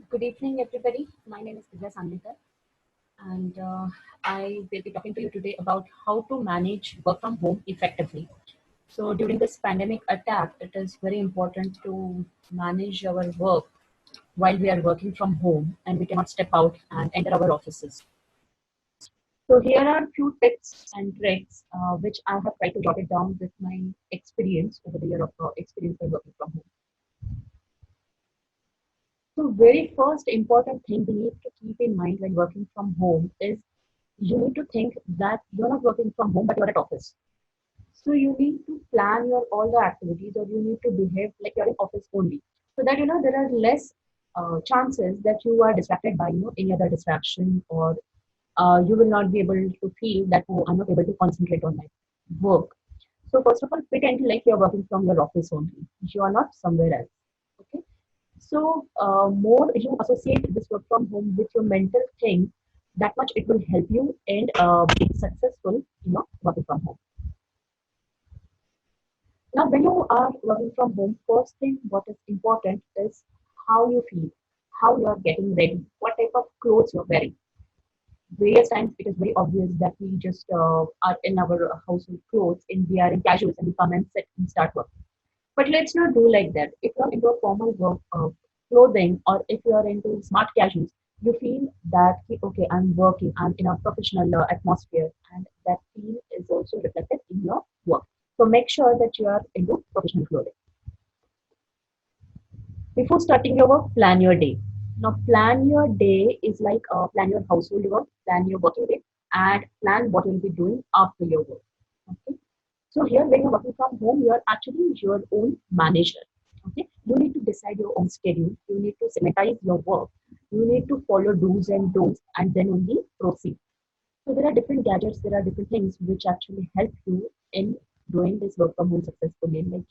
Good evening, everybody. My name is Divya Sandikar, and I will be talking to you today about how to manage work from home effectively. So, during this pandemic attack, it is very important to manage our work while we are working from home and we cannot step out and enter our offices. So, here are a few tips and tricks which I have tried to jot it down with my experience over the year of experience by working from home. So, very first important thing we need to keep in mind when working from home is you need to think that you're not working from home, but you're at office. So you need to plan your all the activities, or you need to behave like you're in office only, so that there are less chances that you are distracted by any other distraction, or you will not be able to feel that I'm not able to concentrate on my work. So first of all, pretend like you're working from your office only. You are not somewhere else. Okay. So, more you associate this work from home with your mental thing, that much it will help you in being successful, working from home. Now, when you are working from home, first thing what is important is how you feel, how you are getting ready, what type of clothes you're wearing. Various times it is very obvious that we just are in our household clothes and we are in casuals and we come and sit and start work. But let's not do like that. If you're into a formal work clothing, or if you're into smart casuals, you feel that okay, I'm working, I'm in a professional atmosphere, and that feel is also reflected in your work. So make sure that you are into professional clothing. Before starting your work, plan your day. Now, plan your day is like plan your household work, plan your working day, and plan what you'll be doing after your work. Okay. So here, when you're working from home, you are actually your own manager. Okay, you need to decide your own schedule. You need to systematize your work. You need to follow do's and don'ts, and then only proceed. So there are different gadgets. There are different things which actually help you in doing this work from home successfully. Like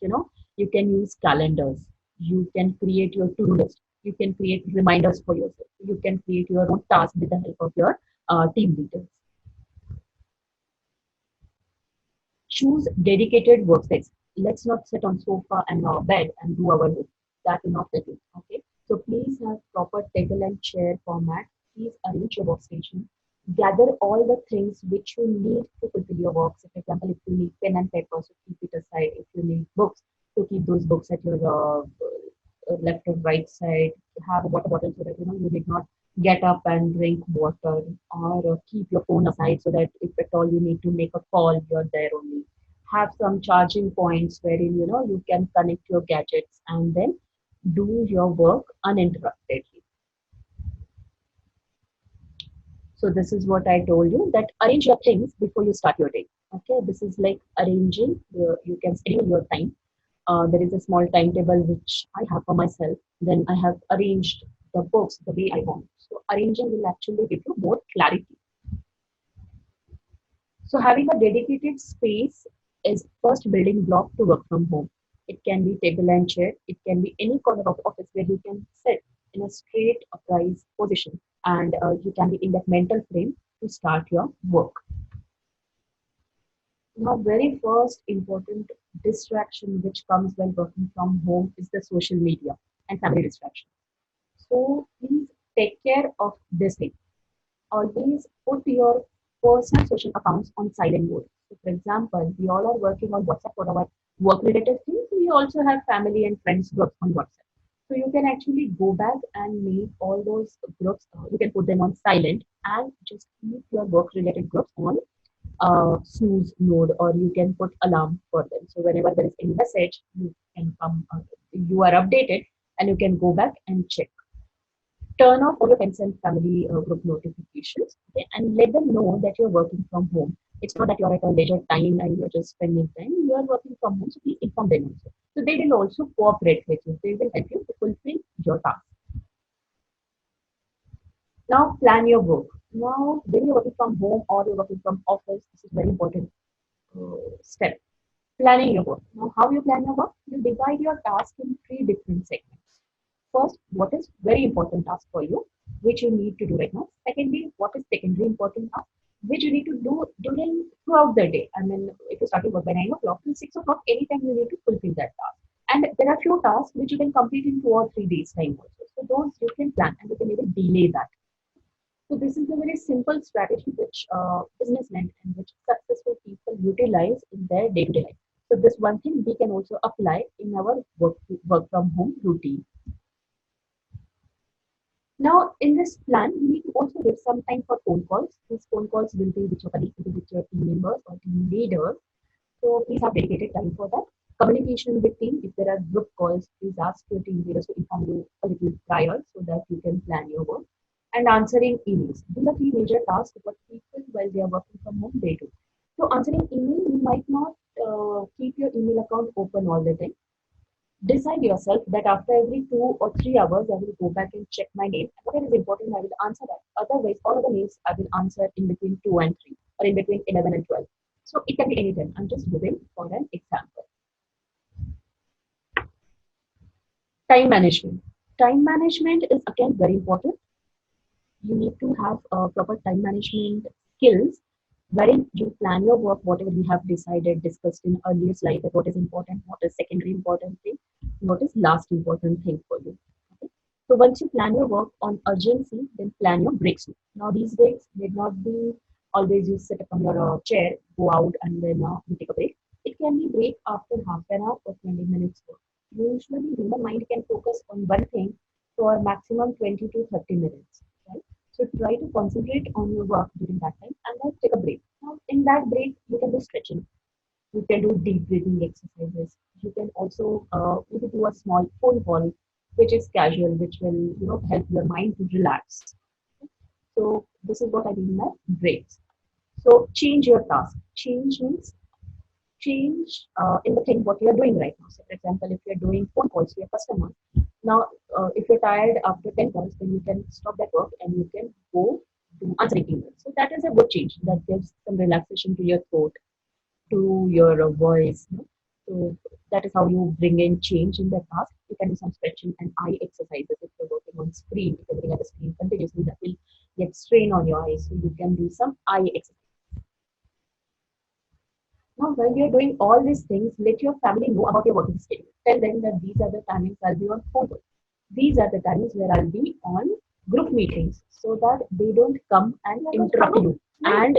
you can use calendars. You can create your to-do list. You can create reminders for yourself. You can create your own task with the help of your team leaders. Choose dedicated workspace. Let's not sit on sofa and bed and do our work. That will not fit you. Okay. So please have proper table and chair format. Please arrange your workstation. Gather all the things which you need to fulfill your work. So for example, if you need pen and paper, so keep it aside. If you need books, so keep those books at your left or right side. Have a water bottle so that you did not get up and drink water, or keep your phone aside so that if at all you need to make a call, you're there only. Have some charging points wherein you can connect your gadgets and then do your work uninterruptedly. So this is what I told you, that arrange your things before you start your day. Okay, this is like arranging. You can schedule your time. There is a small timetable which I have for myself. Then I have arranged the books the way I want. So arranging will actually give you more clarity. So having a dedicated space is first building block to work from home. It can be table and chair. It can be any corner of the office where you can sit in a straight upright position, and you can be in that mental frame to start your work. Now, very first important distraction which comes while working from home is the social media and family distraction. So please take care of this thing. Always put your personal social accounts on silent mode. So for example, we all are working on WhatsApp for our work related things. We also have family and friends groups on WhatsApp. So you can actually go back and make all those groups, you can put them on silent and just keep your work related groups on snooze mode, or you can put alarm for them. So whenever there is any message, you can come, you are updated and you can go back and check. Turn off all your friends and family group notifications, okay, and let them know that you're working from home. It's not that you're at a leisure time and you're just spending time. You are working from home, so please inform them also. So they will also cooperate with you. They will help you to fulfill your task. Now plan your work. Now when you're working from home or you're working from office, this is very important step. Planning your work. Now, how you plan your work? You divide your task in three different segments. First, what is very important task for you, which you need to do right now. Secondly, what is secondary important task, which you need to do during throughout the day. I mean, if you start your work by 9 o'clock till 6 o'clock, anytime you need to fulfill that task. And there are few tasks which you can complete in 2 or 3 days time also. So those you can plan and you can even delay that. So this is a very simple strategy which businessmen and which successful people utilize in their day-to-day life. So this one thing we can also apply in our work from home routine. Now, in this plan, you need to also give some time for phone calls. These phone calls will be with your colleagues, will be with your team members or team leaders. So please have dedicated time for that. Communication with team, if there are group calls, please ask your team leaders to inform you a little prior so that you can plan your work. And answering emails. These are three major tasks what people while they are working from home they do. So answering email, you might not keep your email account open all the time. Decide yourself that after every 2 or 3 hours, I will go back and check my mail. Whatever is important, I will answer that. Otherwise, all of the mails I will answer in between 2 and 3 or in between 11 and 12. So it can be anytime. I'm just giving for an example. Time management. Time management is again very important. You need to have proper time management skills wherein you plan your work, whatever we have decided, discussed in earlier slide, that what is important, what is secondary important thing, what is last important thing for you. Okay? So once you plan your work on urgency, then plan your breaks. Now these breaks need not be always you sit up on your chair, go out and then you take a break. It can be break after half an hour or 20 minutes work. Usually human mind can focus on one thing for maximum 20 to 30 minutes. Right? So try to concentrate on your work during that time and then take a break. Now, in that break, you can do stretching. You can do deep breathing exercises. You can also you can do a small phone call, which is casual, which will help your mind to relax. So this is what I mean by breaks. So change your task. Change means change in the thing what you are doing right now. So, for example, if you're doing phone calls to your customer, now if you're tired after 10 calls, then you can stop that work and you can go to answering emails. So that is a good change. That gives some relaxation to your throat, to your voice. So that is how you bring in change in the task. You can do some stretching and eye exercises if you're working on screen. If you're looking at the screen continuously, that will get strain on your eyes. So you can do some eye exercise. Now, when you're doing all these things, let your family know about your working schedule. Tell them that these are the timings I'll be on phone call. These are the times where I'll be on group meetings so that they don't come and interrupt you and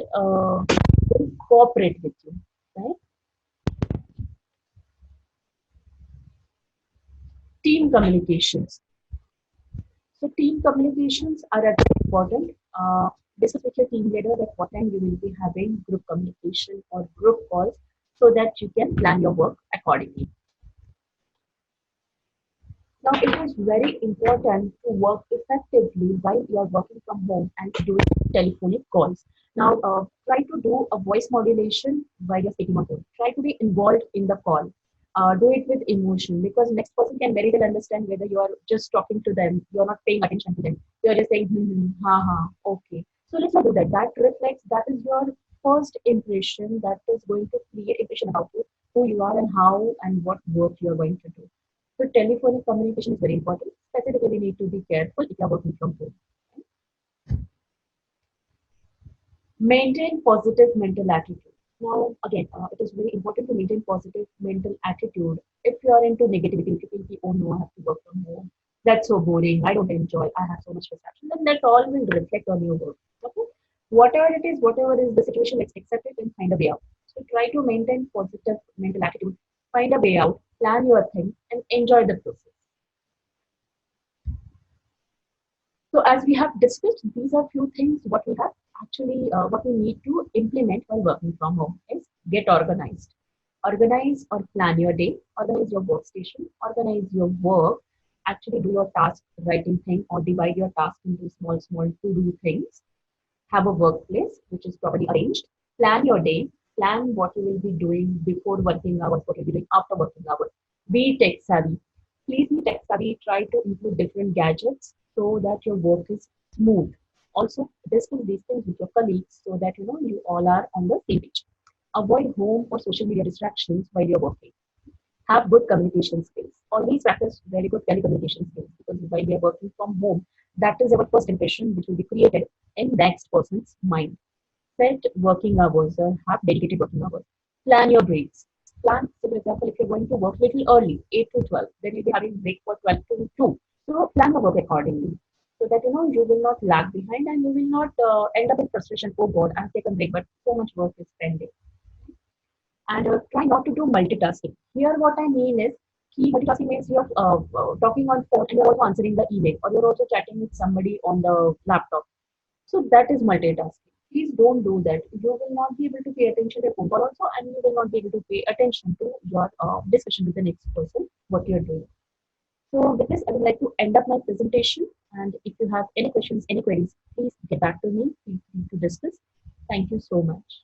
cooperate with you. Right? Team communications. So team communications are very important. Discuss with your team leader at what time you will be having group communication or group calls so that you can plan your work accordingly. Now, it is very important to work effectively while you are working from home and doing telephonic calls. Now, try to do a voice modulation while you're speaking on phone. Try to be involved in the call. Do it with emotion because next person can very well understand whether you are just talking to them, you are not paying attention to them. You are just saying, ha, ha, okay. So let's not do that. That reflects, that is your first impression that is going to create impression about you, who you are and how and what work you are going to do. So telephonic communication is very important. Specifically, we need to be careful if you are working from home. Maintain positive mental attitude. Now, again, it is very important to maintain positive mental attitude. If you are into negativity, if you think, oh no, I have to work from home, that's so boring, I don't enjoy, I have so much distraction, then that all will reflect on your work. Okay? Whatever is the situation, let's accept it and find a way out. So try to maintain positive mental attitude, find a way out, plan your thing, and enjoy the process. So as we have discussed, these are few things what we have actually what we need to implement while working from home is get organized. Organize or plan your day, organize your workstation, organize your work, actually do your task writing thing or divide your task into small to-do things. Have a workplace which is properly arranged. Plan your day, plan what you will be doing before working hours, what you'll be doing after working hours. Be tech savvy. Please be tech savvy. Try to include different gadgets so that your work is smooth. Also, discuss these things with your colleagues so that you all are on the same page. Avoid home or social media distractions while you're working. Have good communication skills. Always practice very good telecommunication skills because while we are working from home, that is our first impression which will be created in next person's mind. Set working hours or have dedicated working hours. Plan your breaks. Plan, so for example, if you're going to work little early, 8 to 12, then you'll be having break for 12 to 2. So plan your work accordingly so that you will not lag behind and you will not end up in frustration. Oh God, I've taken a break, but so much work is pending. And try not to do multitasking. Here, what I mean is, key multitasking means you're talking on phone and you're also answering the email, or you're also chatting with somebody on the laptop. So that is multitasking. Please don't do that. You will not be able to pay attention to your phone call also, and you will not be able to pay attention to your discussion with the next person, what you're doing. So with this, I would like to end up my presentation. And if you have any questions, any queries, please get back to me. Feel free to discuss. Thank you so much.